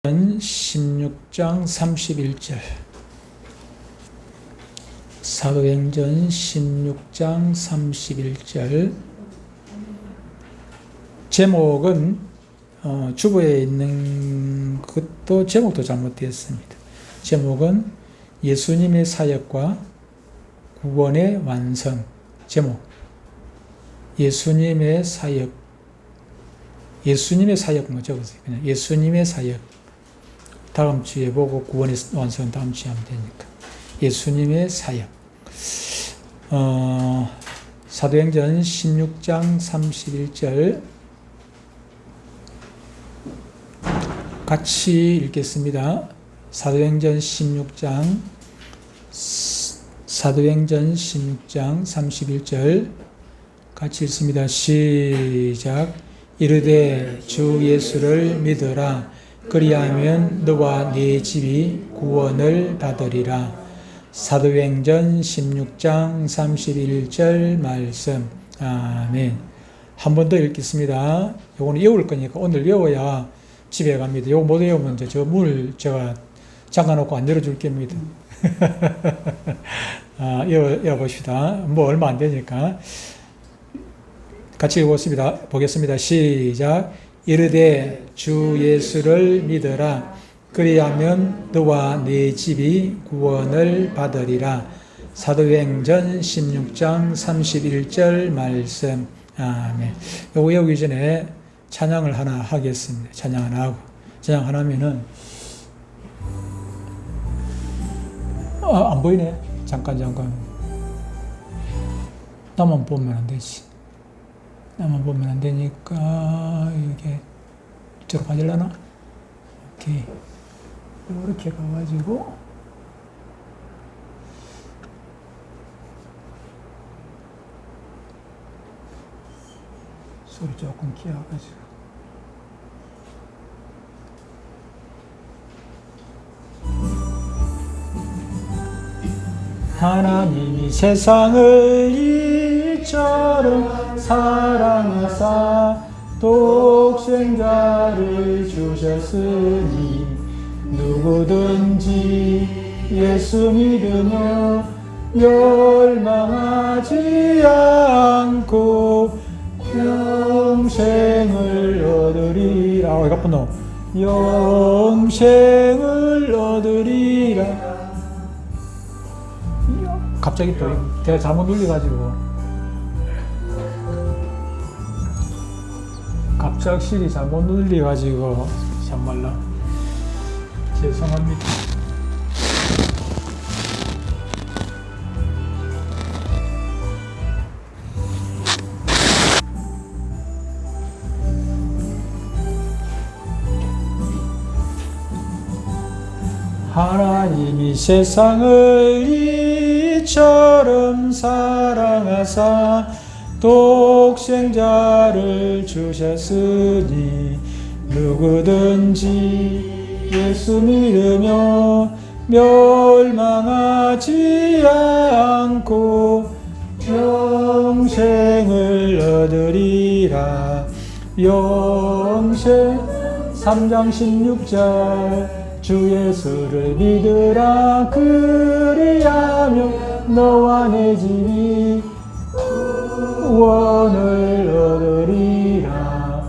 16장 31절. 사도행전 16장 31절. 제목은 주보에 있는 것도 제목도 잘못되었습니다. 제목은 예수님의 사역과 구원의 완성. 제목 예수님의 사역만 적으세요. 그냥 예수님의 사역. 다음 주에 보고 구원의 완성은 다음 주에 하면 되니까. 예수님의 사역. 사도행전 16장 31절 같이 읽겠습니다. 사도행전 16장 31절 같이 읽습니다. 시작. 이르되 주 예수를 믿으라. 그리하면 너와 네 집이 구원을 받으리라. 사도행전 16장 31절 말씀. 아멘. 한 번 더 읽겠습니다. 요거는 외울 거니까 오늘 외워야 집에 갑니다. 요거 못 외우면 저 물 제가 잠가놓고 안 열어줄 겁니다. 외워봅시다. 뭐 얼마 안 되니까. 같이 보겠습니다. 시작. 이르되 주 예수를 믿으라. 그리하면 너와 네 집이 구원을 받으리라. 사도행전 16장 31절 말씀. 아멘. 요거 외우기 전에 찬양을 하나 하겠습니다. 찬양 하나 하고. 찬양 하나 하면은 안 보이네. 잠깐. 나만 보면 안 되지. 나만 보면 안 되니까 이게 이쪽으로 가질라나? 오케이. 이렇게 가가지고 소리 조금 키워가지고 하나님이 세상을 이처럼 사랑하사 독생자를 주셨으니 누구든지 예수 믿으며 멸망하지 않고 영생을 얻으리라. 왜 가뿐노? 영생을 얻으리라. 갑자기 또 제가 잘못 눌려가지고 갑작스레 잘못 눌려가지고 참말로 죄송합니다. 하나님이 세상을 이처럼 사랑하사 독생자를 주셨으니 누구든지 예수 믿으며 멸망하지 않고 영생을 얻으리라. 영생 3장 16절 주 예수를 믿으라. 그리하면 너와 내 집이 구원을 얻으리라.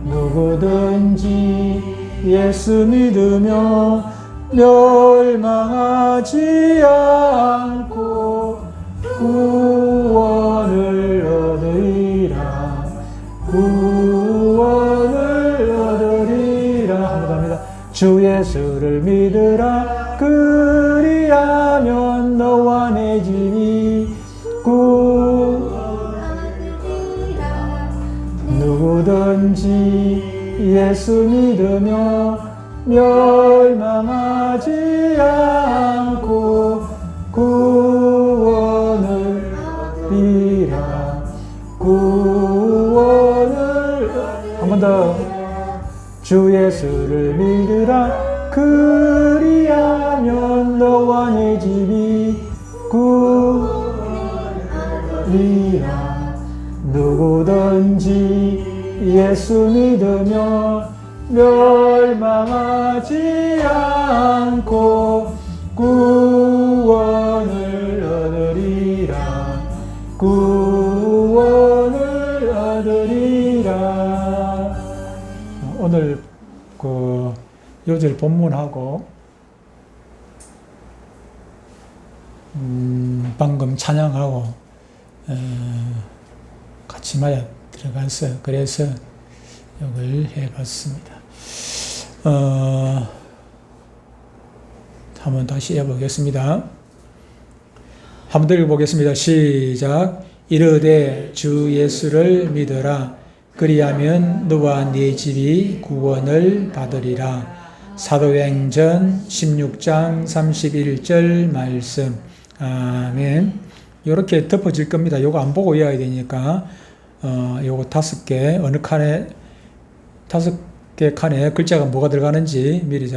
누구든지 예수 믿으며 멸망하지 않고 구원을 얻으리라. 구원을 얻으리라. 한번 더 합니다. 주 예수를 믿으라. 그리하면 너와 내 집이 누구든지 예수 믿으며 멸망하지 않고 구원을 얻으리라. 구원을 한 번 더. 주 예수를 믿으라. 그리하면 너와 내 집이 구원이라. 누구든지 예수 믿으며 멸 멸망하지 않고 구원을 얻으리라. 구원을 얻으리라. 오늘 그 요절 본문하고 방금 찬양하고 같이 맞아 들어가서 그래서 이걸 해봤습니다. 한번 다시 해보겠습니다. 한번 더 읽어보겠습니다. 시작. 이르되 주 예수를 믿어라. 그리하면 너와 네 집이 구원을 받으리라. 사도행전 16장 31절 말씀. 아멘. 이렇게 덮어질 겁니다. 요거 안 보고 외워야 되니까 요거 5개 어느 칸에 5개 칸에 글자가 뭐가 들어가는지 미리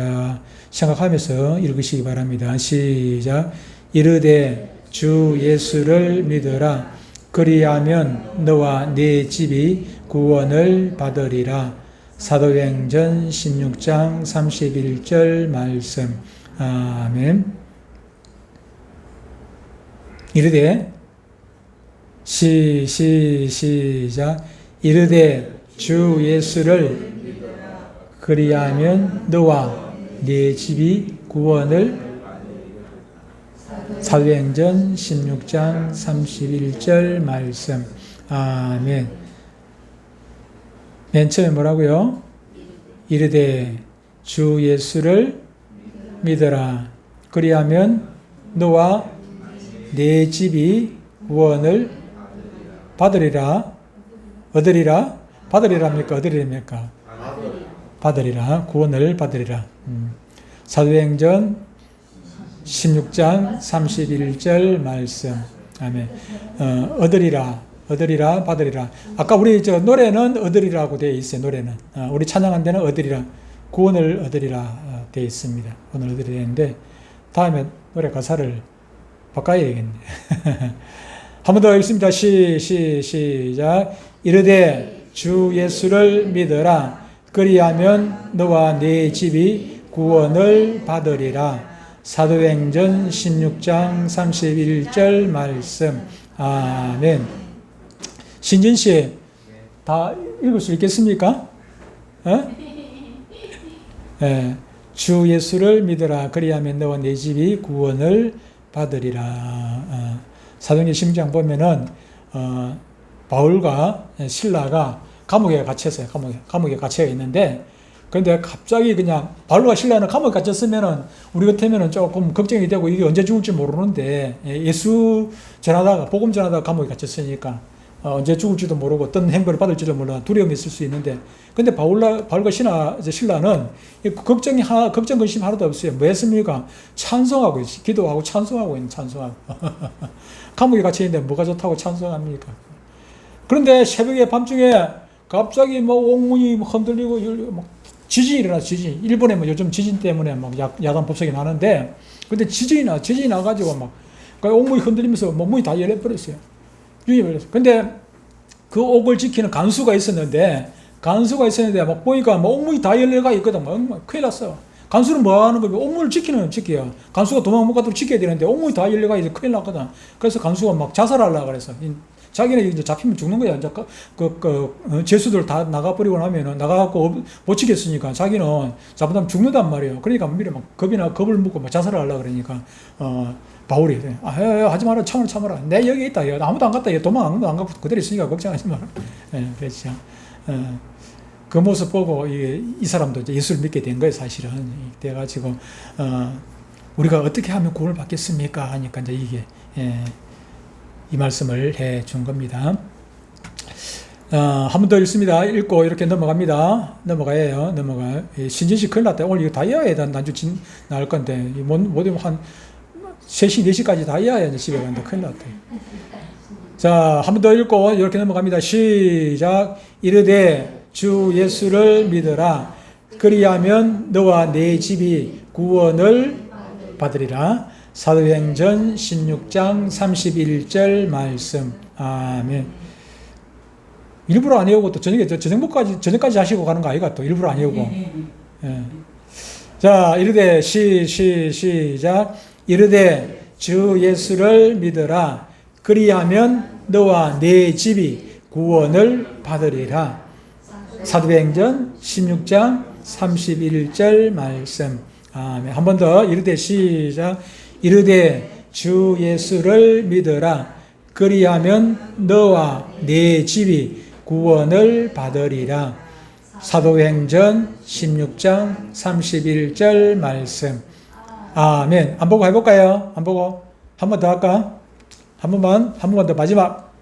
생각하면서 읽으시기 바랍니다. 시작. 이르되 주 예수를 믿어라. 그리하면 너와 네 집이 구원을 받으리라. 사도행전 16장 31절 말씀. 아멘. 이르되 시작. 이르되 주 예수를 그리하면 너와 네 집이 구원을. 사도행전 16장 31절 말씀. 아멘. 맨 처음에 뭐라고요? 이르되 주 예수를 믿어라. 그리하면 너와 네 집이 구원을 받으리라. 얻으리라. 받으리랍니까? 얻으리랍니까? 받으리라. 구원을 받으리라. 사도행전 16장 31절 말씀. 아멘. 얻으리라. 얻으리라. 받으리라. 아까 우리 노래는 얻으리라고 되어 있어요. 노래는. 우리 찬양한 데는 얻으리라. 구원을 얻으리라 되어 있습니다. 구원을 얻으리라 했는데 다음에 노래 가사를 바꿔야 되겠네. 한 번 더 읽습니다. 시작. 이르되 주 예수를 믿어라. 그리하면 너와 네 집이 구원을 받으리라. 사도행전 16장 31절 말씀. 아멘. 신진 씨, 다 읽을 수 있겠습니까? 주 예수를 믿어라. 그리하면 너와 네 집이 구원을 받으리라. 사도행전 16장 보면은 바울과 실라가 감옥에 갇혔어요. 감옥에 갇혀 있는데, 그런데 갑자기 그냥 바울과 실라는 감옥에 갇혔으면은 우리 같으면은 조금 걱정이 되고 이게 언제 죽을지 모르는데, 예수 전하다가 복음 전하다가 감옥에 갇혔으니까 언제 죽을지도 모르고 어떤 행보를 받을지도 몰라 두려움이 있을 수 있는데, 근데 바울과 실라는 걱정 근심 하나도 없어요. 뭐 했습니까? 찬송하고 있어요. 기도하고 찬송하고 있는 찬송하고. 감옥에 갇혀 있는데 뭐가 좋다고 찬송합니까? 그런데 새벽에 밤중에 갑자기 뭐 옥문이 흔들리고 막 지진이 일어나. 지진. 일본에 뭐 요즘 지진 때문에 막 야간 법석이 나는데, 근데 지진이 나가지고 막 옥문이 흔들리면서 뭐 문이 다 열려버렸어요. 근데 그 옥을 지키는 간수가 있었는데 막 보니까 뭐 옥문이 다 열려가 있거든. 막 큰일 났어. 간수는 뭐 하는 거예요? 옥문을 지켜요. 간수가 도망 못 가도록 지켜야 되는데 옥문이 다 열려가 이제 큰일 났거든. 그래서 간수가 막 자살하려고 그래서 자기는 이제 잡히면 죽는 거야. 이제 죄수들 다 나가버리고 나면은 나가갖고 못 지켰으니까 자기는 잡으면 죽는단 말이에요. 그러니까 미리 막 겁을 먹고 막 자살을 하려고 그러니까 바울이 하지 마라. 참아라. 내 여기 있다. 아무도 안 갔다. 도망 아무도 안 가고 그대로 있으니까 걱정하지 마라. 그렇죠. 그 모습 보고 이 사람도 이제 예수를 믿게 된 거예요. 사실은. 돼가지고 우리가 어떻게 하면 구원을 받겠습니까? 하니까 이제 이게 이 말씀을 해 준 겁니다. 한 번 더 읽습니다. 읽고 이렇게 넘어갑니다. 넘어가요. 신진씨 큰일 났다. 오늘 이거 다 이어야 돼. 난주 나올 건데. 모두 한 3시, 4시까지 다 이어야 이제 집에 가는데 큰일 났다. 자, 한 번 더 읽고 이렇게 넘어갑니다. 시작. 이르되 주 예수를 믿어라. 그리하면 너와 네 집이 구원을 받으리라. 사도행전 16장 31절 말씀. 아멘. 일부러 안 외우고 또 저녁까지 하시고 가는 거 아이가 또 일부러 안 외우고. 예. 자, 이르되 시작. 이르되 주 예수를 믿어라. 그리하면 너와 네 집이 구원을 받으리라. 사도행전 16장 31절 말씀. 아멘. 한 번 더 이르되 시작. 이르되 주 예수를 믿어라. 그리하면 너와 네 집이 구원을 받으리라. 사도행전 16장 31절 말씀. 아멘. 안 보고 해볼까요? 안 보고 한 번 더 할까? 한 번만 더 마지막.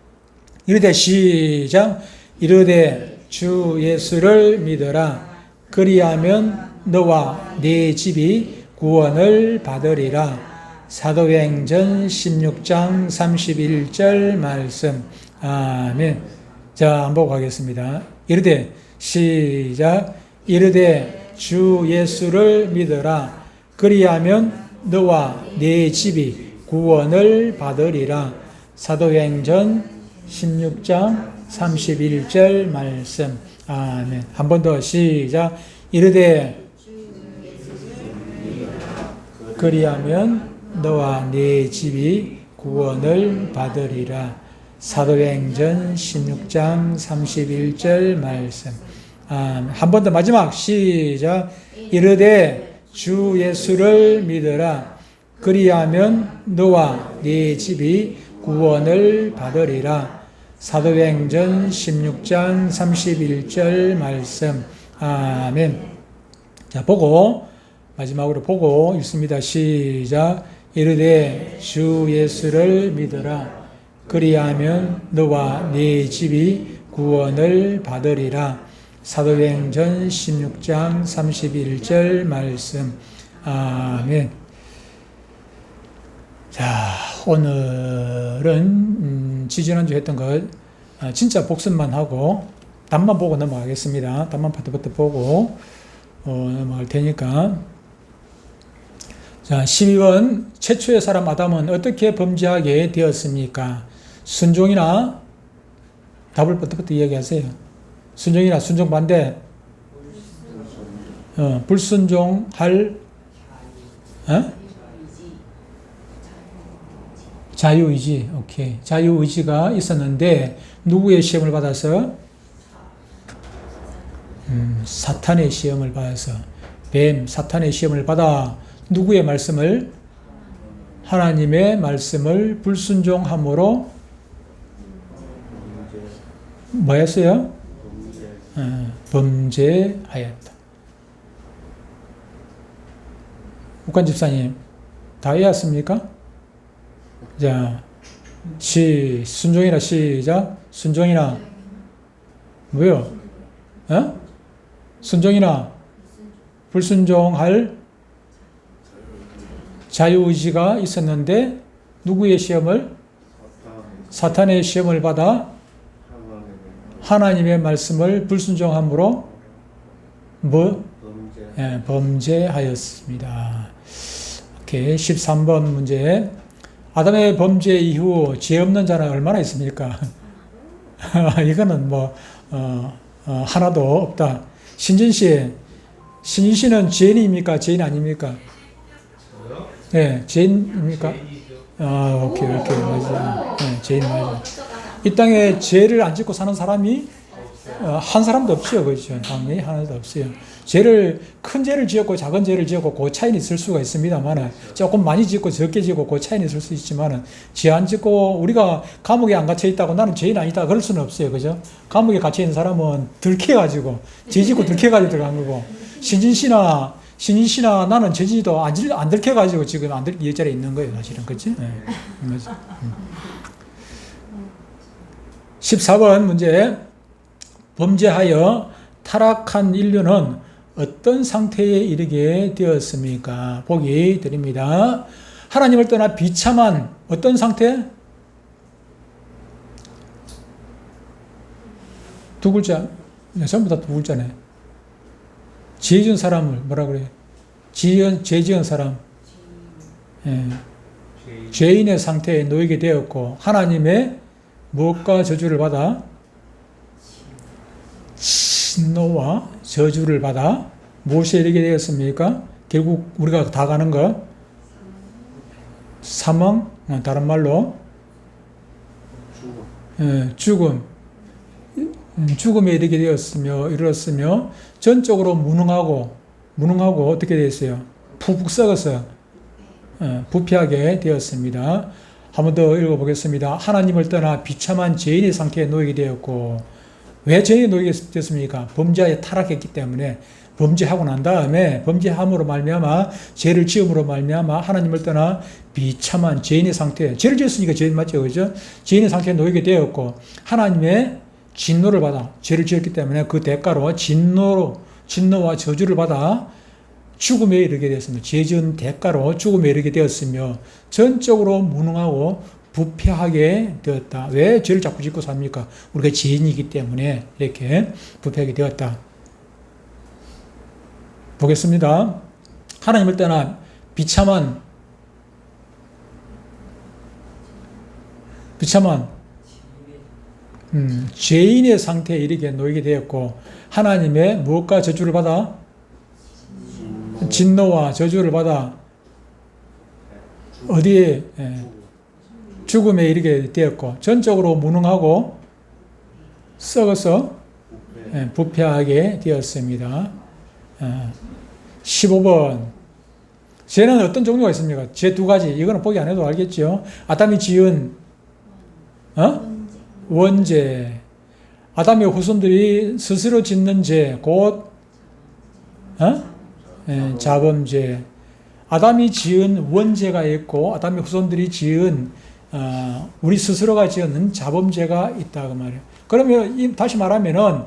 이르되 시작. 이르되 주 예수를 믿어라. 그리하면 너와 네 집이 구원을 받으리라. 사도행전 16장 31절 말씀. 아멘. 자, 안 보고 가겠습니다. 이르되 시작. 이르되 주 예수를 믿어라. 그리하면 너와 네 집이 구원을 받으리라. 사도행전 16장 31절 말씀. 아멘. 한 번 더 시작. 이르되 그리하면 너와 네 집이 구원을 받으리라. 사도행전 16장 31절 말씀. 한 번 더 마지막 시작. 이르되 주 예수를 믿어라. 그리하면 너와 네 집이 구원을 받으리라. 사도행전 16장 31절 말씀. 아멘. 자, 보고 마지막으로 보고 읽습니다. 시작. 이르되 주 예수를 믿어라. 그리하면 너와 네 집이 구원을 받으리라. 사도행전 16장 31절 말씀. 아멘. 자, 오늘은 지지난주 했던 것 진짜 복습만 하고 답만 보고 넘어가겠습니다. 답만 파트부터 보고 넘어갈 테니까. 자, 12번 최초의 사람 아담은 어떻게 범죄하게 되었습니까? 순종이나 답을 부터 이야기하세요. 순종이나 순종 반대. 불순종할 자유의지. 오케이. 자유의지가 있었는데 누구의 시험을 받아서? 사탄의 시험을 받아서. 사탄의 시험을 받아 누구의 말씀을? 하나님의 말씀을 불순종함으로 뭐 했어요? 범죄하였다. 국관 집사님, 다 이해했습니까? 자, 순종이라 시작. 순종이나 뭐요? 순종이나 불순종할 자유의지가 있었는데 누구의 시험을? 사탄의 시험을 받아 하나님의 말씀을 불순종함으로 범죄하였습니다. 오케이. 13번 문제. 아담의 범죄 이후 죄 없는 자는 얼마나 있습니까? 이거는 하나도 없다. 신진 씨는 죄인입니까? 죄인 아닙니까? 네, 죄인입니까? 오케이, 맞아. 네, 죄인 맞아. 이 땅에 죄를 안 짓고 사는 사람이 한 사람도 없어요. 그렇죠? 당연히 하나도 없어요. 큰 죄를 지었고 작은 죄를 지었고 그 차이는 있을 수가 있습니다만, 조금 많이 짓고 적게 짓고 그 차이는 있을 수 있지만, 죄 안 짓고 우리가 감옥에 안 갇혀 있다고 나는 죄인 아니다 그럴 수는 없어요. 그죠? 감옥에 갇혀 있는 사람은 들켜가지고 죄 짓고 들켜가지고 들어간 거고, 신진 씨나 나는 죄 짓도 안 들켜가지고 지금 이 자리에 있는 거예요. 사실은. 그렇지? 네. 맞아. 14번 문제. 범죄하여 타락한 인류는 어떤 상태에 이르게 되었습니까? 보기 드립니다. 하나님을 떠나 비참한 어떤 상태? 두 글자. 전부 다 두 글자네. 죄 지은 사람을 뭐라 그래요? 죄 지은 사람. 죄인의 상태에 놓이게 되었고, 하나님의 무엇과 저주를 받아? 진노와 저주를 받아 무엇에 이르게 되었습니까? 결국 우리가 다 가는 거 사망, 다른 말로 죽음. 죽음에 이르게 이르렀으며 전적으로 무능하고 어떻게 되었어요? 푹푹 썩어서 부패하게 되었습니다. 한 번 더 읽어보겠습니다. 하나님을 떠나 비참한 죄인의 상태에 놓이게 되었고, 왜 죄인이 놓이게 되었습니까? 범죄에 타락했기 때문에. 범죄하고 난 다음에 범죄함으로 말미암아 죄를 지음으로 말미암아 하나님을 떠나 비참한 죄인의 상태, 죄를 지었으니까 죄인 맞죠, 그죠? 죄인의 상태에 놓이게 되었고 하나님의 진노를 받아, 죄를 지었기 때문에 그 대가로 진노와 저주를 받아 죽음에 이르게 되었으며, 죄 지은 대가로 죽음에 이르게 되었으며 전적으로 무능하고 부패하게 되었다. 왜 죄를 자꾸 짓고 삽니까? 우리가 죄인이기 때문에 이렇게 부패하게 되었다. 보겠습니다. 하나님을 떠나 비참한 죄인의 상태에 이르게 놓이게 되었고 하나님의 무엇과 저주를 받아? 진노와 저주를 받아 어디에? 죽음에 이르게 되었고 전적으로 무능하고 썩어서 부패하게 되었습니다. 15번. 죄는 어떤 종류가 있습니까? 죄 두 가지. 이거는 보기 안 해도 알겠죠? 아담이 지은 원죄. 아담의 후손들이 스스로 짓는 죄, 곧 자범죄. 아담이 지은 원죄가 있고 아담의 후손들이 지은 우리 스스로가 지은 자범죄가 있다 그 말이에요. 그러면 다시 말하면은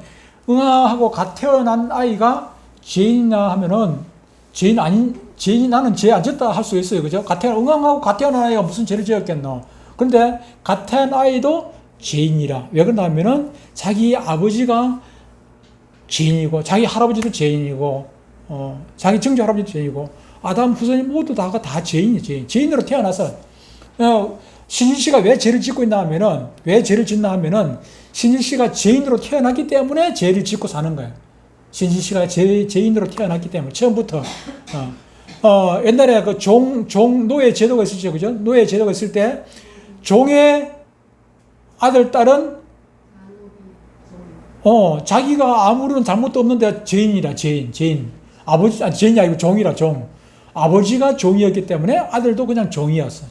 응아하고 갓 태어난 아이가 죄인이나 하면은 죄인이 나는 죄 안 졌다 할 수 있어요. 그죠? 응아하고 갓 태어난 아이가 무슨 죄를 지었겠노? 그런데 갓 태어난 아이도 죄인이라. 왜 그러냐 하면은 자기 아버지가 죄인이고 자기 할아버지도 죄인이고 자기 증조 할아버지도 죄인이고 아담 후손이 모두 다가 다 죄인이에요. 죄인으로 태어나서 신일 씨가 왜 죄를 짓고 있나 하면은 신일 씨가 죄인으로 태어났기 때문에 죄를 짓고 사는 거예요. 신일 씨가 죄인으로 태어났기 때문에 처음부터 옛날에 그 노예 제도가 있었죠, 그죠? 노예 제도가 있을 때 종의 아들 딸은 자기가 아무런 잘못도 없는데 죄인이라 죄인. 죄인이 아니고 종이라 종. 아버지가 종이었기 때문에 아들도 그냥 종이었어.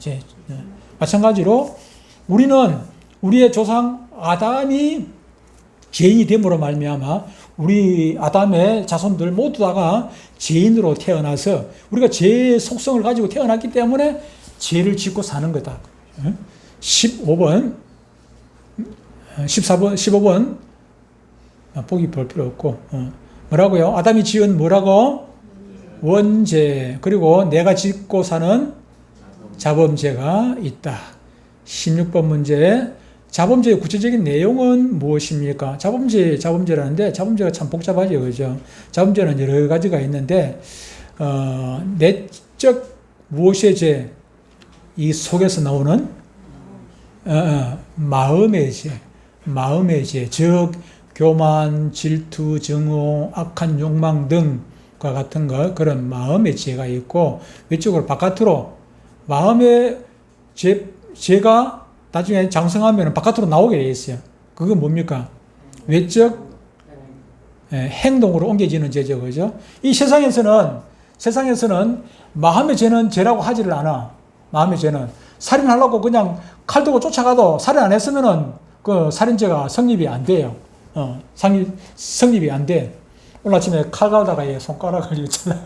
마찬가지로 우리는 우리의 조상 아담이 죄인이 됨으로 말미암아 우리 아담의 자손들 모두 다가 죄인으로 태어나서 우리가 죄의 속성을 가지고 태어났기 때문에 죄를 짓고 사는 거다. 15번 보기 볼 필요 없고 뭐라고요? 아담이 지은 뭐라고? 원죄. 그리고 내가 짓고 사는 자범죄가 있다. 16번 문제. 자범죄의 구체적인 내용은 무엇입니까? 자범죄라는데 자범죄가 참 복잡하죠, 그죠? 자범죄는 여러 가지가 있는데 내적 무엇의 죄? 이 속에서 나오는 마음의 죄, 즉 교만, 질투, 증오, 악한 욕망 등과 같은 것, 그런 마음의 죄가 있고 외적으로 바깥으로 마음의 죄가 나중에 장성하면 바깥으로 나오게 돼 있어요. 그건 뭡니까? 외적 행동으로 옮겨지는 죄죠, 그죠? 이 세상에서는 마음의 죄는 죄라고 하지를 않아. 마음의 죄는 살인하려고 그냥 칼 들고 쫓아가도 살인 안 했으면은 그 살인죄가 성립이 안 돼요. 성립이 안 돼. 오늘 아침에 칼 갈다가 얘 손가락을 잃었잖아요.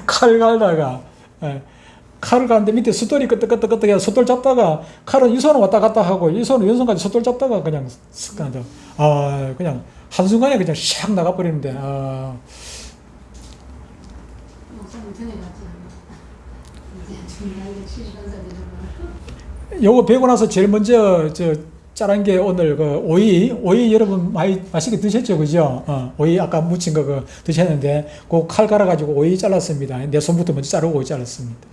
칼 갈다가 칼을 가는데 밑에 숫돌이 끄떡끄떡 해서 숫돌 잡다가 칼은 이 손은 왔다 갔다 하고 이 손은 왼손까지 숫돌 잡다가 그냥 쓱 그냥 한순간에 그냥 샥 나가버리는데 요거 배고 나서 제일 먼저 짜란 게 오늘 그 오이 여러분 많이 맛있게 드셨죠, 그죠? 오이 아까 무친 거 드셨는데 그 칼 갈아가지고 오이 잘랐습니다. 내 손부터 먼저 자르고 오이 잘랐습니다.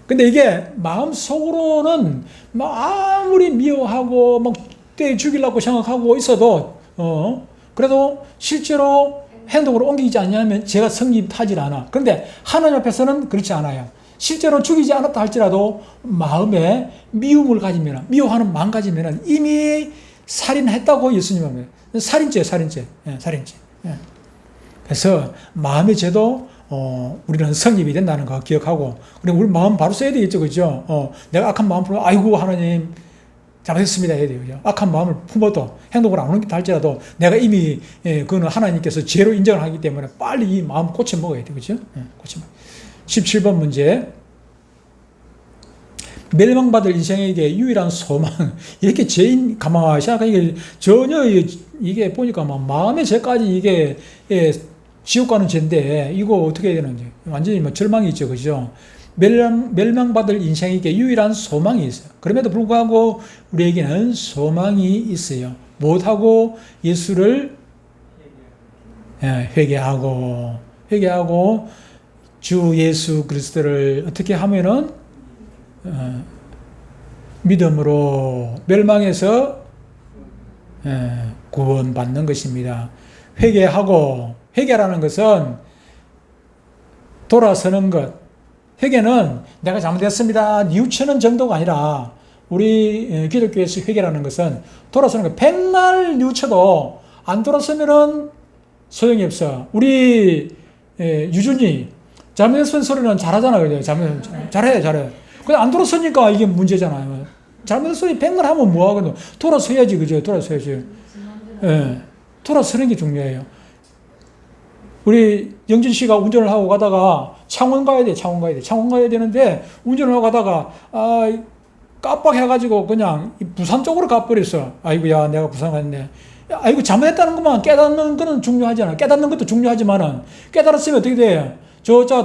근데 이게 마음 속으로는 아무리 미워하고 막 때 죽이려고 생각하고 있어도 그래도 실제로 행동으로 옮기지 않냐면 죄가 성립하지 않아. 그런데 하나님 앞에서는 그렇지 않아요. 실제로 죽이지 않았다 할지라도 마음에 미움을 가지면, 미워하는 마음 가지면 이미 살인했다고 예수님은 말해요. 살인죄. 예. 그래서 마음의 죄도 우리는 성립이 된다는 거 기억하고, 그리고 우리 마음 바로 써야 되겠죠, 그죠? 내가 악한 마음 품어, 아이고 하나님 잘못했습니다 해야 돼요, 그죠? 악한 마음을 품어도 행동을 안 옮긴다 할지라도 내가 이미 그거는 하나님께서 죄로 인정을 하기 때문에 빨리 이 마음 고쳐 먹어야 돼요, 그죠? 고쳐 먹어요. 17번 문제. 멸망받을 인생에게 유일한 소망. 이렇게 죄인 가만히 생각하니까 전혀 이게 보니까 막 마음의 죄까지 이게 지옥 가는 죄인데 이거 어떻게 해야 되는지 완전히 뭐 절망이 있죠, 그죠? 멸망받을 인생에게 유일한 소망이 있어요. 그럼에도 불구하고 우리에게는 소망이 있어요. 못하고 예수를 회개하고 주 예수 그리스도를 어떻게 하면은 믿음으로 멸망해서 구원받는 것입니다. 회개라는 것은 돌아서는 것. 회개는 내가 잘못했습니다 뉘우치는 정도가 아니라 우리 기독교에서 회개라는 것은 돌아서는 것. 백날 뉘우쳐도 안 돌아서면은 소용이 없어. 우리 유준이 잘못했은 소리는 잘하잖아요. 잘해. 근데 안 돌아서니까 이게 문제잖아요. 잘못된 소리 백날 하면 뭐하거든. 돌아서야지, 그죠? 돌아서야지. 돌아서는 게 중요해요. 우리 영진 씨가 운전을 하고 가다가 창원 가야 되는데 운전을 하고 가다가 깜빡해가지고 그냥 부산 쪽으로 가버렸어. 아이고야, 내가 부산 갔네. 아이고, 잘못했다는 것만 깨닫는 거는 중요하잖아. 깨닫는 것도 중요하지만은 깨달았으면 어떻게 돼?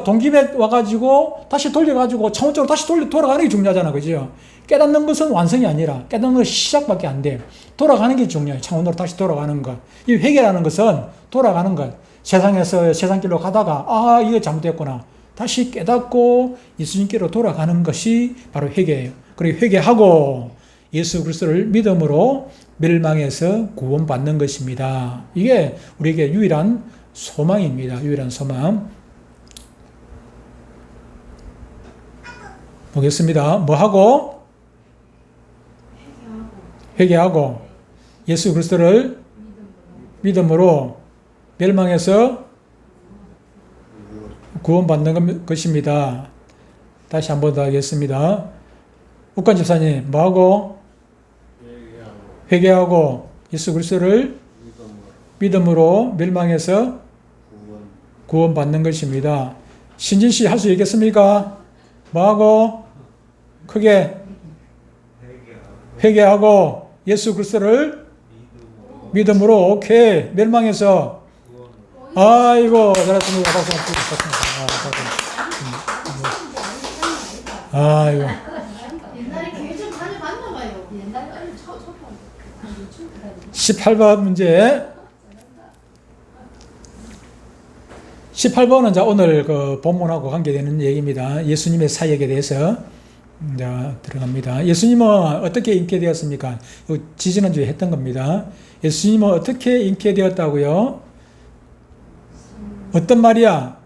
동기에 와가지고 다시 돌려가지고 창원 쪽으로 다시 돌아가는 게 중요하잖아, 그죠? 깨닫는 것은 완성이 아니라 깨닫는 것은 시작밖에 안 돼. 돌아가는 게 중요해. 창원으로 다시 돌아가는 것. 이 회개라는 것은 돌아가는 것. 세상에서 세상길로 가다가 이거 잘못됐구나. 다시 깨닫고 예수님께로 돌아가는 것이 바로 회개예요. 그리고 회개하고 예수 그리스도를 믿음으로 멸망해서 구원받는 것입니다. 이게 우리에게 유일한 소망입니다. 유일한 소망. 보겠습니다. 뭐하고? 회개하고 예수 그리스도를 믿음으로 멸망해서 구원받는 것입니다. 다시 한 번 더 하겠습니다. 욱관 집사님, 뭐하고? 회개하고 예수 그리스도를 믿음으로 멸망해서 구원받는 것입니다. 신진 씨 할 수 있겠습니까? 뭐하고? 크게 회개하고 예수 그리스도를 믿음으로 오케이 멸망해서 아이고 잘했습니다. 박수 한번 주세요. 아이고. 옛날에 교회 좀 다녀봤나 봐요. 옛날에 18번 문제. 18번은 오늘 그 본문하고 관계되는 얘기입니다. 예수님의 사역에 대해서 들어갑니다. 예수님은 어떻게 잉태되었습니까? 지지난주에 했던 겁니다. 예수님은 어떻게 잉태되었다고요? 어떤 마리아?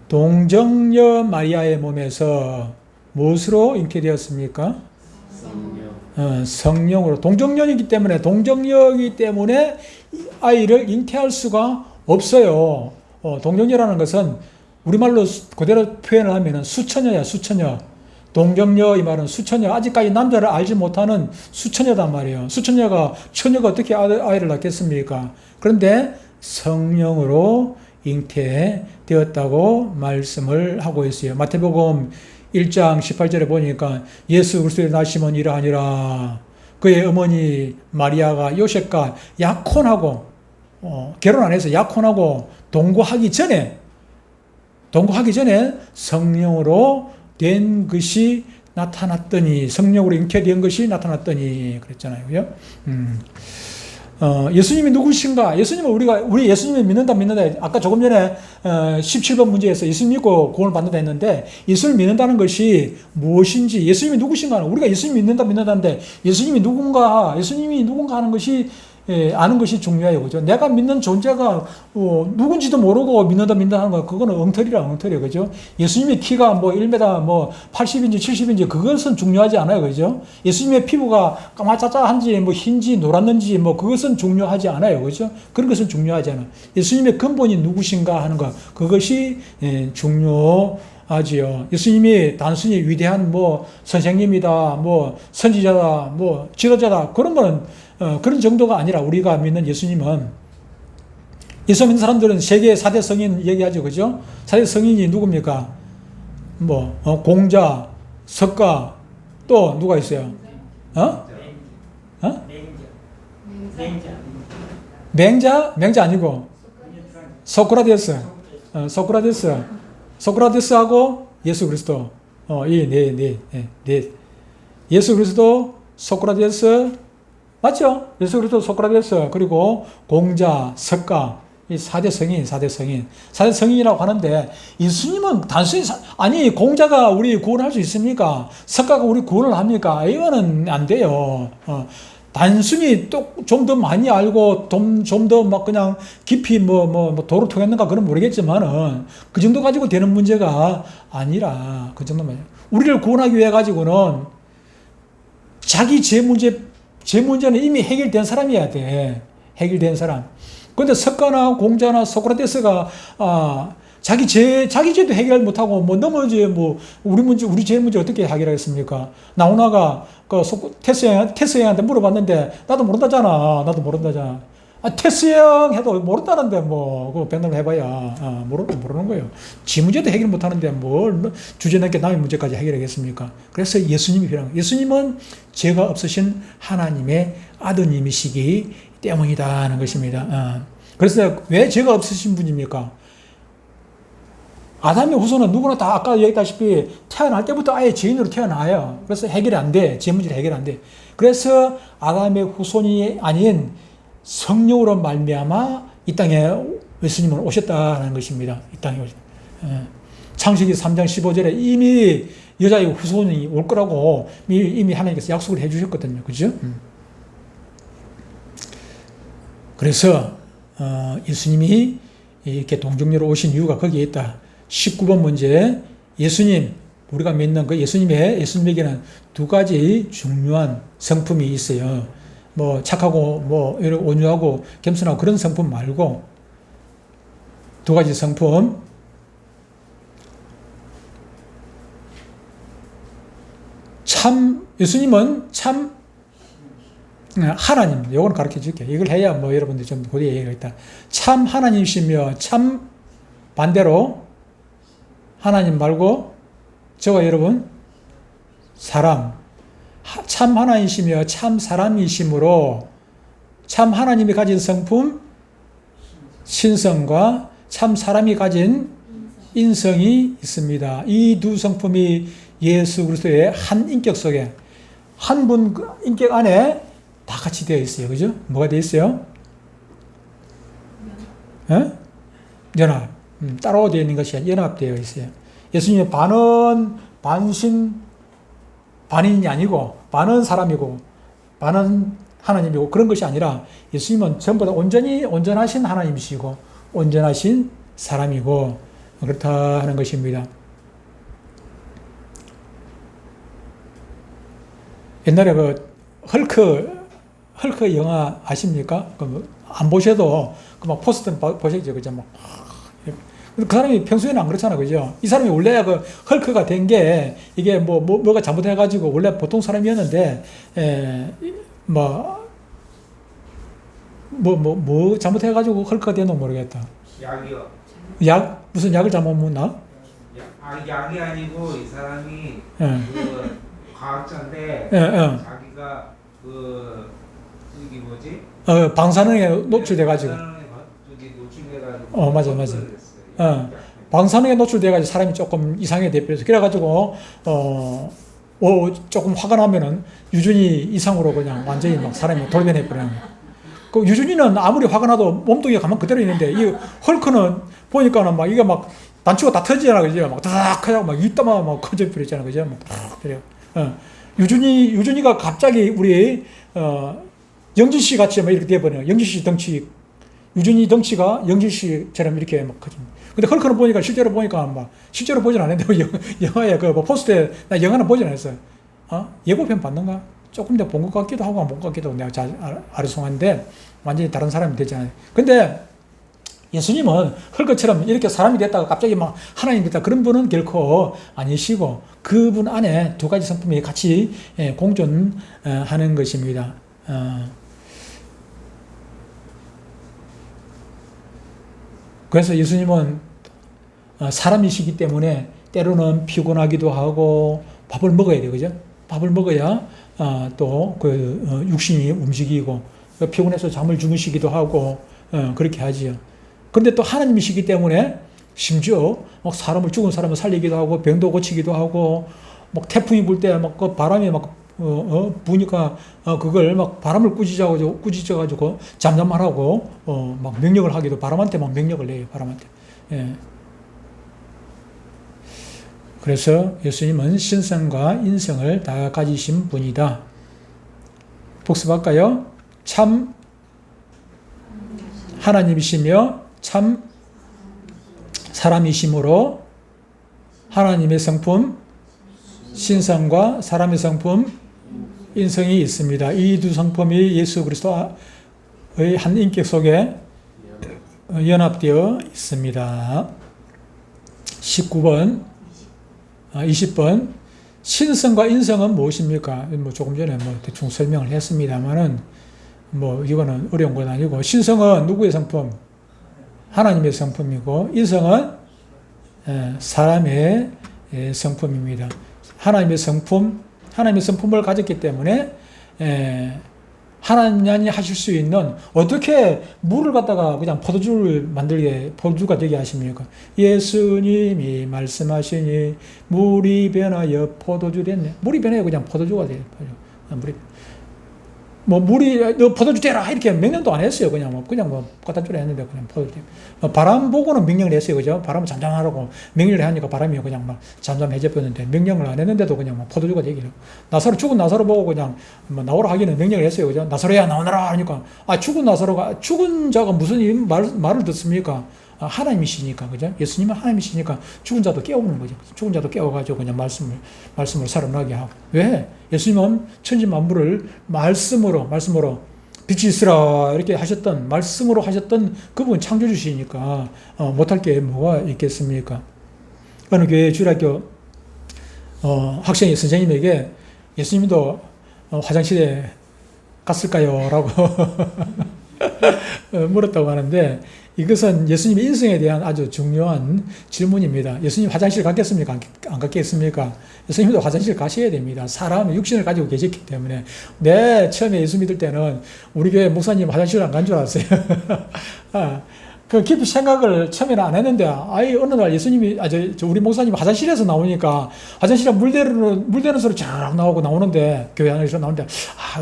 동정녀 마리아의 몸에서 무엇으로 잉태되었습니까? 성령으로. 동정녀이기 때문에 아이를 잉태할 수가 없어요. 동정녀라는 것은 우리말로 그대로 표현을 하면 수처녀야, 수처녀. 동정녀 이 말은 수처녀, 아직까지 남자를 알지 못하는 수처녀단 말이에요. 수처녀가 어떻게 아이를 낳겠습니까? 그런데 성령으로 잉태되었다고 말씀을 하고 있어요. 마태복음 1장 18절에 보니까 예수 그리스도의 나심은 이러하니라. 그의 어머니 마리아가 요셉과 약혼하고 결혼 안 해서 약혼하고 동거하기 전에 성령으로 된 것이 나타났더니, 성령으로 잉태된 것이 나타났더니 그랬잖아요. 그죠? 예수님이 누구신가? 예수님은 우리 예수님을 믿는다. 아까 조금 전에 17번 문제에서 예수님 믿고 구원을 받는다 했는데, 예수를 믿는다는 것이 무엇인지, 예수님이 누구신가? 우리가 예수님 믿는다는데 예수님이 누군가 하는 것이 아는 것이 중요해요. 그죠? 내가 믿는 존재가 누군지도 모르고 믿는다 하는 거, 그거는 엉터리예요. 그죠? 예수님의 키가 뭐 1m 뭐 80인지 70인지 그것은 중요하지 않아요. 그죠? 예수님의 피부가 까마짜짜한지 뭐 흰지 노랗는지 뭐 그것은 중요하지 않아요. 그죠? 그런 것은 중요하지 않아요. 예수님의 근본이 누구신가 하는 것, 그것이 중요하지요. 예수님이 단순히 위대한 뭐 선생님이다, 뭐 선지자다, 뭐 지도자다, 그런 거는 그런 정도가 아니라 우리가 믿는 예수 믿는 사람들은 세계 4대 성인 얘기하죠. 그죠? 4대 성인이 누굽니까? 뭐, 공자, 석가, 또 누가 있어요? 맹자 아니고, 소크라테스하고 예수 그리스도. 예수 그리스도, 소크라테스, 맞죠? 예수 그리스도, 소크라테스, 그리고 공자, 석가, 이 4대 성인이라고 하는데, 예수님은 단순히, 아니, 공자가 우리 구원할 수 있습니까? 석가가 우리 구원을 합니까? 이거는 안 돼요. 단순히 또 좀 더 많이 알고, 좀 더 막 그냥 깊이 도로 통했는가 그건 모르겠지만은, 그 정도 가지고 되는 문제가 아니라, 그 정도만. 우리를 구원하기 위해 가지고는 자기 제 문제는 이미 해결된 사람이어야 돼. 해결된 사람. 그런데 석가나 공자나 소크라테스가 자기 죄도 해결 못하고 넘어지 우리 죄 문제 어떻게 해결하겠습니까? 나오나가 테스 형한테 물어봤는데 나도 모른다잖아. 테스 형 해도 모른다는데 그거 백날 해봐야 모르는 거예요. 지 문제도 해결 못하는데 뭘 주제넘게 남의 문제까지 해결하겠습니까? 그래서 예수님이 필요한 거예요. 예수님은 죄가 없으신 하나님의 아드님이시기 때문이다 하는 것입니다. 그래서 왜 죄가 없으신 분입니까? 아담의 후손은 누구나 다 아까 얘기했다시피 태어날 때부터 아예 죄인으로 태어나요. 그래서 해결이 안 돼. 죄 문제를 해결 안 돼. 그래서 아담의 후손이 아닌 성령으로 말미암아 이 땅에 예수님은 오셨다는 것입니다. 이 땅에 오셨다. 창세기 3장 15절에 이미 여자의 후손이 올 거라고 이미 하나님께서 약속을 해주셨거든요. 그죠? 그래서 예수님이 이렇게 동정녀로 오신 이유가 거기에 있다. 19번 문제, 예수님, 우리가 믿는 그 예수님에게는 두 가지 중요한 성품이 있어요. 착하고 온유하고 겸손하고 그런 성품 말고 두 가지 성품. 예수님은 참 하나님, 요거는 가르쳐 줄게요. 이걸 해야 여러분들이 좀 고대에 얘기하겠다. 참 하나님이시며 참 반대로 하나님 말고 저와 여러분 사람. 참 하나님이시며 참 사람이시므로 참 하나님이 가진 성품 신성과 참 사람이 가진 인성이 있습니다. 이 두 성품이 예수 그리스도의 한 인격 속에 한 분 인격 안에 다 같이 되어 있어요. 그죠? 뭐가 되어 있어요? 연합. 따로 되어 있는 것이 연합되어 있어요. 예수님의 반은 반신, 반인이 아니고, 반은 사람이고, 반은 하나님이고, 그런 것이 아니라 예수님은 전부 다 온전하신 하나님이시고, 온전하신 사람이고, 그렇다 하는 것입니다. 옛날에 헐크 영화 아십니까? 안 보셔도 막 포스터 보셨죠? 그죠? 그 사람이 평소에는 안 그렇잖아. 그죠? 이 사람이 원래 헐크가 된 게 이게 뭐가 잘못해가지고 원래 보통 사람이었는데, 잘못해가지고 헐크가 된 건 모르겠다. 약이요. 무슨 약을 잘못 먹나? 약이 아니고 이 사람이 과학자인데 자기가 이게 뭐지? 방사능에 노출돼가지고. 맞아. 방사능에 노출돼가지고 사람이 조금 이상하게 돼버려서 그래가지고 조금 화가 나면은 유전이 이상으로 그냥 완전히 사람이 돌변해버려요. 그 유준이는 아무리 화가 나도 몸뚱이가 가만 그대로 있는데 이 헐크는 보니까는 이게 단추가 다 터지잖아. 그죠? 다닥 하고 이따만 커져 버리잖아. 그죠? 그래요. 유준이가 갑자기 우리 영진 씨 같이 막 이렇게 돼버려요. 영진 씨 덩치, 유준이 덩치가 영진 씨처럼 이렇게 막 커집니다. 근데 헐크는 보니까 실제로 보니까 막 실제로 보진 않았는데 영화에 그 포스터에 나 영화는 보진 않았어요. 예고편 봤는가? 조금 더 본 것 같기도 하고 안 본 것 같기도 하고 내가 잘 아리송한데 완전히 다른 사람이 되잖아요. 근데 예수님은 헐크처럼 이렇게 사람이 됐다가 갑자기 막 하나님 됐다 그런 분은 결코 아니시고 그분 안에 두 가지 성품이 같이 공존하는 것입니다. 그래서 예수님은 사람이시기 때문에 때로는 피곤하기도 하고 밥을 먹어야 돼요. 그죠? 밥을 먹어야 또 그 육신이 움직이고 피곤해서 잠을 주무시기도 하고 그렇게 하지요. 그런데 또 하나님이시기 때문에 심지어 막 죽은 사람을 살리기도 하고 병도 고치기도 하고 막 태풍이 불 때 막 그 바람이 막 부니까 그걸 막 바람을 꾸짖어가지고 잠잠하라고 막 명령을 하기도 바람한테 막 명령을 내요. 바람한테. 예. 그래서 예수님은 신성과 인성을 다 가지신 분이다. 복습할까요? 참 하나님이시며 참 사람이시므로 하나님의 성품, 신성과 사람의 성품, 인성이 있습니다. 이 두 성품이 예수 그리스도의 한 인격 속에 연합되어 있습니다. 19번, 20번. 신성과 인성은 무엇입니까? 뭐 조금 전에 뭐 대충 설명을 했습니다만은 뭐 이거는 어려운 건 아니고 신성은 누구의 성품? 하나님의 성품이고 인성은 사람의 성품입니다. 하나님의 성품을 가졌기 때문에 하나님이 하실 수 있는 어떻게 물을 갖다가 그냥 포도주가 되게 하십니까? 예수님이 말씀하시니 물이 변하여 포도주 됐네. 물이 변해야 그냥 포도주가 돼요. 물이 너 포도주 되라 이렇게 명령도 안 했어요. 그냥 갖다 주라 했는데 그냥 포도주 돼. 바람 보고는 명령을 했어요. 그죠? 바람을 잠잠하라고 명령을 하니까 바람이 그냥 막 잠잠해져 버렸는데 명령을 안 했는데도 그냥 막 포도주가 되기로. 죽은 나사로 보고 그냥 나오라 하기는 명령을 했어요. 그죠? 나사로야 나오너라 하니까 죽은 자가 무슨 말을 듣습니까? 하나님이시니까, 그죠? 예수님은 하나님이시니까 죽은 자도 깨우는 거죠. 죽은 자도 깨워가지고 그냥 말씀으로 살아나게 하고. 왜? 예수님은 천지 만물을 말씀으로 빛이 있으라 이렇게 하셨던, 말씀으로 하셨던 그분 창조주시니까 못할 게 뭐가 있겠습니까? 어느 교회 주일학교 학생이 선생님에게 예수님도 화장실에 갔을까요? 라고 물었다고 하는데 이것은 예수님의 인성에 대한 아주 중요한 질문입니다. 예수님 화장실 갔겠습니까? 안 갔겠습니까? 예수님도 화장실 가셔야 됩니다. 사람, 육신을 가지고 계셨기 때문에. 처음에 예수 믿을 때는 우리 교회 목사님 화장실 안 간 줄 알았어요. 그 깊이 생각을 처음에는 안 했는데, 어느 날 예수님이, 우리 목사님 화장실에서 나오니까, 화장실에 물 대는 소리 쫙 나오는데, 교회 안에서 나오는데,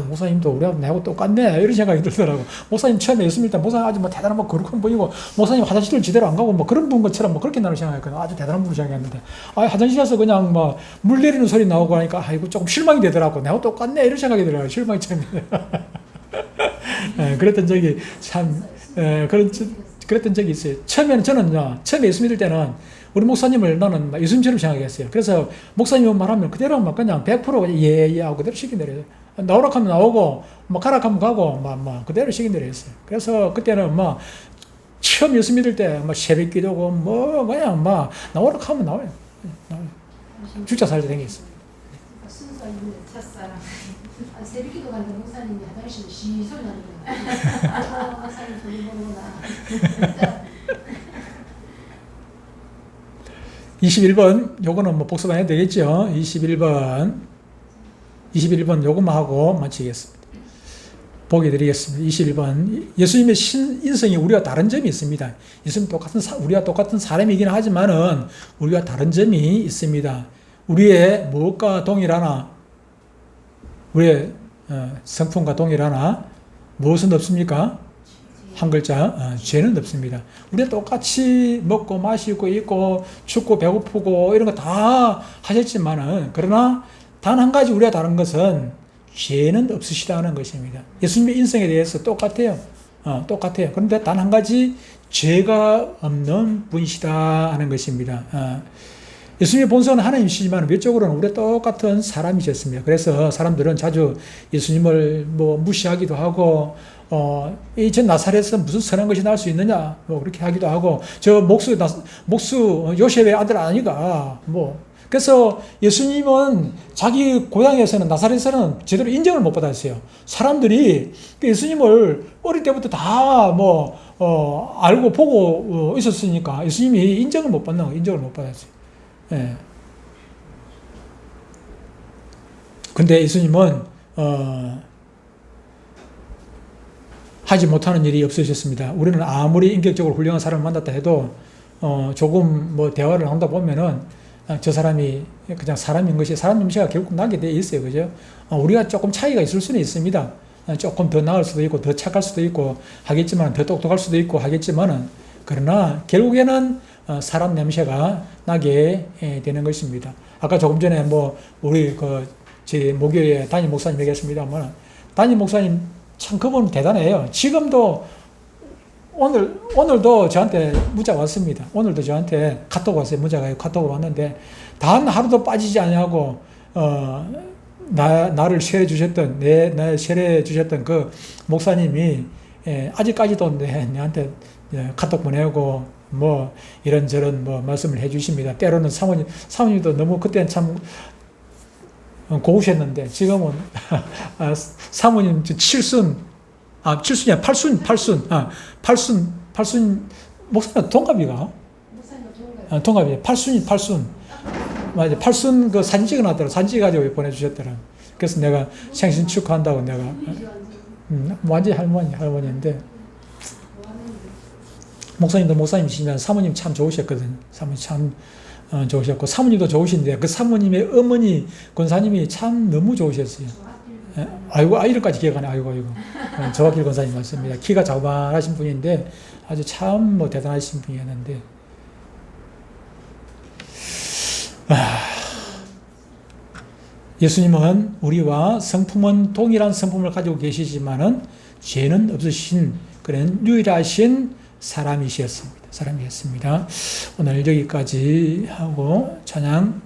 목사님도 우리하고 똑같네. 이런 생각이 들더라고. 목사님 처음에 예수 믿을 때, 목사님 아주 대단한 거룩한 분이고, 목사님 화장실을 제대로 안 가고, 그런 분 것처럼 그렇게 나를 생각했거든. 아주 대단한 분을 생각했는데, 화장실에서 그냥 물 내리는 소리 나오고 하니까, 이거 조금 실망이 되더라고. 내가 똑같네. 이런 생각이 들어요. 실망이 처음에. 그랬던 적이 참, 그랬던 적이 있어요. 처음에 예수 믿을 때는 우리 목사님을 나는 예수님처럼 생각했어요. 그래서 목사님 말하면 그대로 그냥 100% 예 하고 그대로 시킨 대로 해요. 나오라 하면 나오고, 가라 하면 가고, 그대로 시킨 대로 했어요. 그래서 그때는 처음 예수 믿을 때 새벽 기도고, 그냥 나오라 하면 나와요. 죽자 살자 댕겼어요. 순서인데 첫사랑. 새벽 기도 가는데 목사님이 화장실에 시소리 나는 거야. 목사님 소리 보는구나. 21번, 요거는 복습 안 해도 되겠죠? 21번 요것만 하고 마치겠습니다. 보기 드리겠습니다. 21번. 예수님의 인성이 우리와 다른 점이 있습니다. 예수님 우리와 똑같은 사람이긴 하지만은 우리와 다른 점이 있습니다. 우리의 무엇과 동일하나? 우리의 성품과 동일하나? 무엇은 없습니까? 한 글자, 죄는 없습니다. 우리는 똑같이 먹고 마시고 있고 춥고 배고프고 이런 거 다 하셨지만은, 그러나 단 한 가지 우리가 다른 것은 죄는 없으시다는 것입니다. 예수님의 인성에 대해서 똑같아요. 똑같아요. 그런데 단 한 가지 죄가 없는 분이시다 하는 것입니다. 예수님의 본성은 하나님이시지만 외적으로는 우리 똑같은 사람이셨습니다. 그래서 사람들은 자주 예수님을 무시하기도 하고, 저 나사렛에서 무슨 선한 것이 나올 수 있느냐, 그렇게 하기도 하고, 저 목수 요셉의 아들 아니가, 그래서 예수님은 자기 고향에서는 나사렛에서는 제대로 인정을 못 받았어요. 사람들이 예수님을 어릴 때부터 다 알고 보고 있었으니까 예수님이 인정을 못 받았어요. 예. 근데 예수님은 하지 못하는 일이 없으셨습니다. 우리는 아무리 인격적으로 훌륭한 사람을 만났다 해도 조금 대화를 한다 보면은 저 사람이 그냥 사람인 것이 사람 냄새가 결국 나게 돼 있어요. 그죠? 우리가 조금 차이가 있을 수는 있습니다. 조금 더 나을 수도 있고 더 착할 수도 있고 하겠지만 더 똑똑할 수도 있고 하겠지만은 그러나 결국에는 사람 냄새가 나게 되는 것입니다. 아까 조금 전에 우리 제 목요일에 담임 목사님 얘기했습니다만 담임 목사님 참 그분 대단해요. 지금도 오늘도 저한테 문자 왔습니다. 오늘도 저한테 카톡 왔어요. 문자가 카톡으로 왔는데 단 하루도 빠지지 않냐고 나를 세례 주셨던 나를 세례 주셨던 그 목사님이 아직까지도 내한테 카톡 보내고 이런저런 말씀을 해주십니다. 때로는 사모님도 너무 그때는 참 고우셨는데 지금은 사모님 칠순이야 팔순 목사님 동갑이가? 동갑이에요. 팔순 맞아. 팔순 그 사진 찍어놨더라. 사진 찍어가지고 보내주셨더라. 그래서 내가 생신 축하한다고 내가 완전히 할머니인데 목사님도 목사님이시면 사모님 참 좋으셨거든요. 사모님 참 좋으셨고 사모님도 좋으신데 그 사모님의 어머니 권사님이 참 너무 좋으셨어요. 아이고 이름까지 기억하네. 아이고 조학길 권사님 맞습니다. 키가 자그마하신 분인데 아주 참 대단하신 분이었는데 예수님은 우리와 성품은 동일한 성품을 가지고 계시지만은 죄는 없으신 그런 유일하신 사람이셨습니다. 오늘 여기까지 하고 찬양